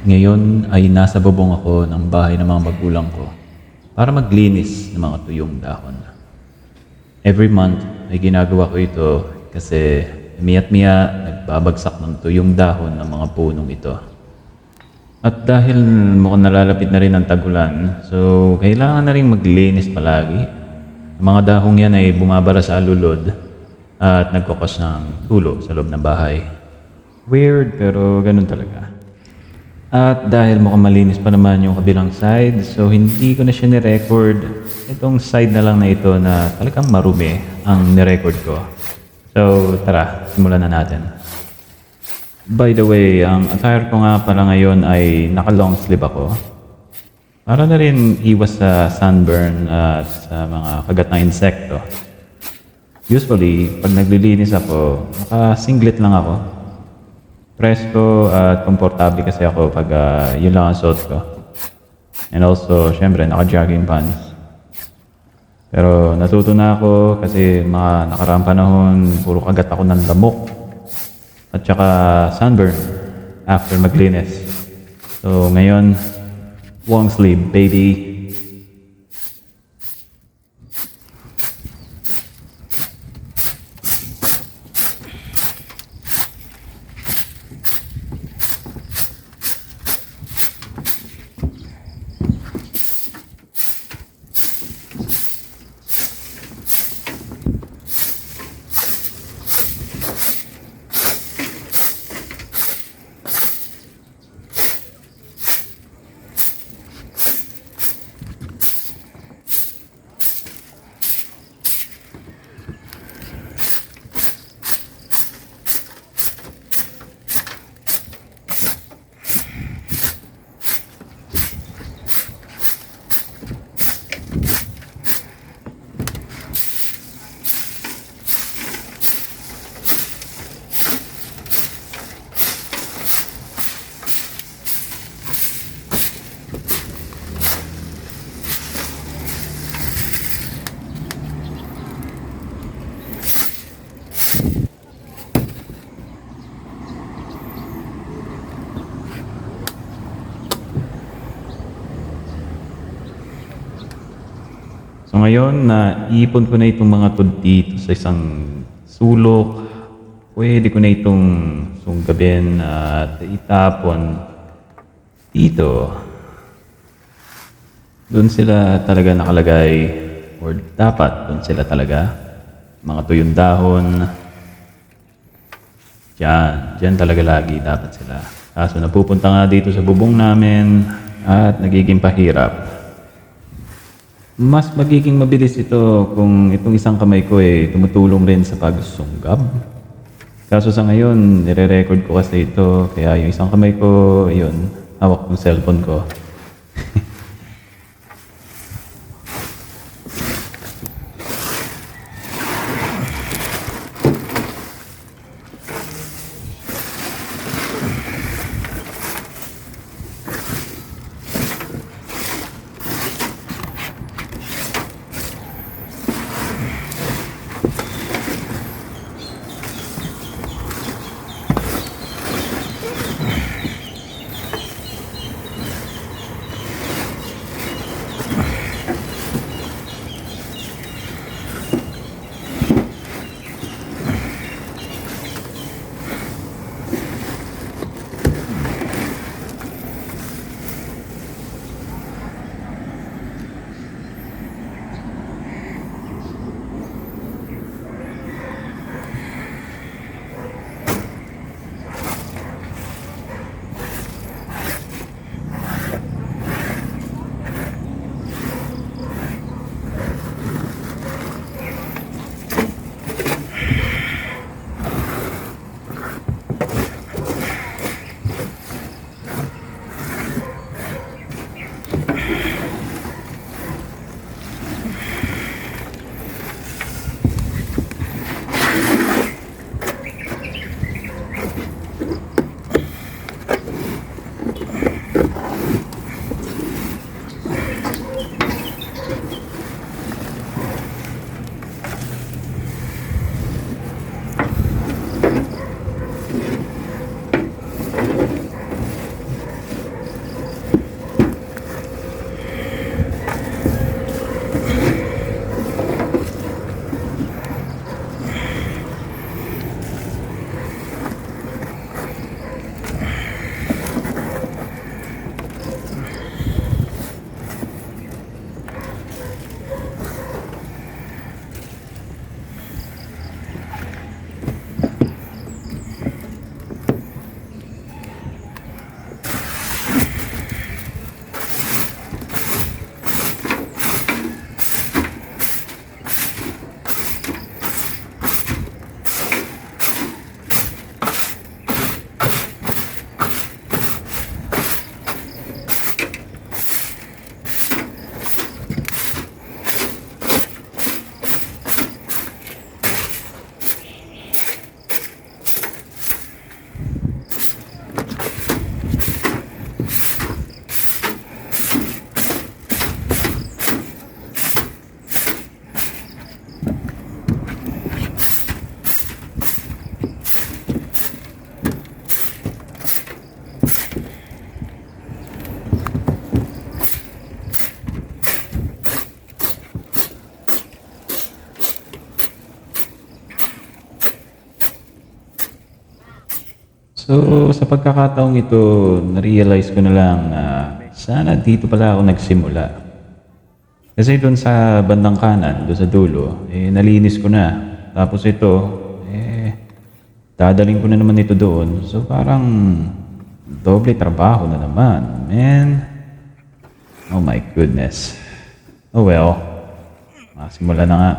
Ngayon ay nasa bubong ako ng bahay ng mga magulang ko para maglinis ng mga tuyong dahon. Every month ay ginagawa ko ito kasi miya't miya nagbabagsak ng tuyong dahon ng mga punong ito. At dahil mukhang nalalapit na rin ang tagulan, so kailangan na rin maglinis palagi. Ang mga dahong yan ay bumabara sa alulod at nagkukos ng tulo sa loob ng bahay. Weird pero ganun talaga. At dahil mukhang malinis pa naman yung kabilang side, so hindi ko na siya ni-record. Itong side na lang na ito na talagang marumi ang ni-record ko. So tara, simulan na natin. By the way, ang attire ko nga pala ngayon ay naka-long sleeve ako. Para na rin iwas sa sunburn at sa mga kagat ng insekto. Usually, pag naglilinis ako, naka-singlet lang ako. Presko at komportable kasi ako pag yun lang ang suot ko. And also, syempre, naka-jogging pants. Pero natuto na ako kasi mga nakaraang panahon, puro kagat ako ng lamok. At saka sunburn after maglinis. So ngayon, long sleeve, baby. So ngayon, naipon ko na itong mga tud dito sa isang sulok. Pwede ko na itong sunggabin at itapon dito. Doon sila talaga nakalagay, or dapat doon sila talaga. Mga tuyong dahon. Diyan talaga lagi dapat sila. Kaso napupunta nga dito sa bubong namin at nagiging pahirap. Mas magiging mabilis ito kung itong isang kamay ko tumutulong rin sa pagsunggab. Kaso sa ngayon, nire-record ko kasi ito, kaya yung isang kamay ko, yun, hawak ng cellphone ko. So, sa pagkakataong ito, na-realize ko na lang na sana dito pala ako nagsimula. Kasi doon sa bandang kanan, doon sa dulo, nalinis ko na. Tapos ito, dadaling ko na naman ito doon. So, parang doble trabaho na naman, man. Oh my goodness. Oh well, masimula na nga.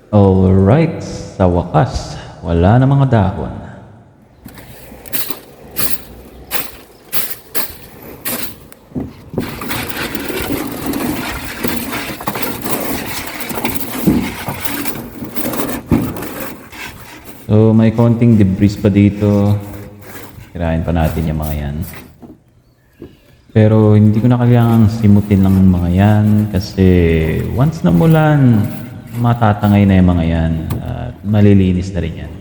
Alright, sa wakas, wala na mga dahon. So may konting debris pa dito. Kirain pa natin yung mga yan. Pero hindi ko na kailangang simutin lang ng mga yan kasi once na mulan, matatangay na yung mga yan at malilinis na rin yan.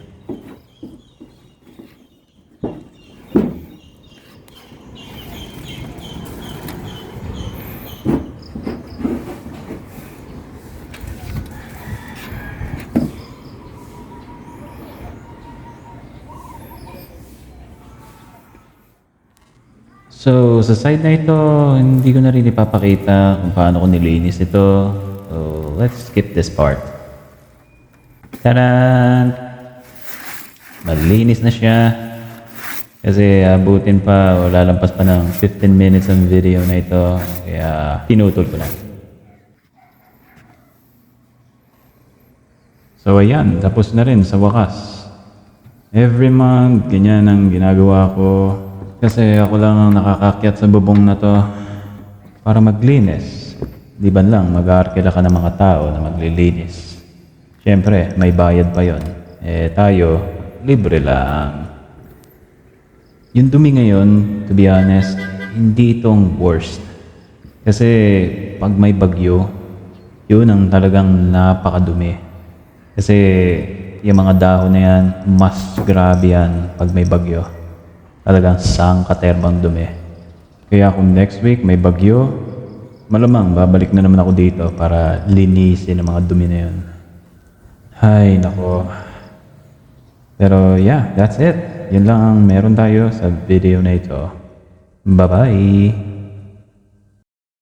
So, sa side na ito, hindi ko na rin ipapakita kung paano ko nilinis ito. So, let's skip this part. Taran! Malinis na siya. Kasi abutin pa, wala lampas pa ng 15 minutes ang video na ito. Kaya pinutol ko na. So ayan, tapos na rin sa wakas. Every month, ganyan ang ginagawa ko. Kasi ako lang ang nakakakyat sa bubong na to para maglinis. Di ba lang mag-aarkila ka ng mga tao na maglilinis. Siyempre, may bayad pa yon. Tayo, libre lang. Yung dumi ngayon, to be honest, hindi itong worst. Kasi pag may bagyo, yun ang talagang napakadumi. Kasi yung mga dahon na yan, mas grabe yan pag may bagyo. Talagang sangkaterbang dumi. Kaya kung next week may bagyo, malamang babalik na naman ako dito para linisin ang mga dumi na yun. Hay, nako. Pero yeah, that's it. Yun lang ang meron tayo sa video na ito. Bye-bye!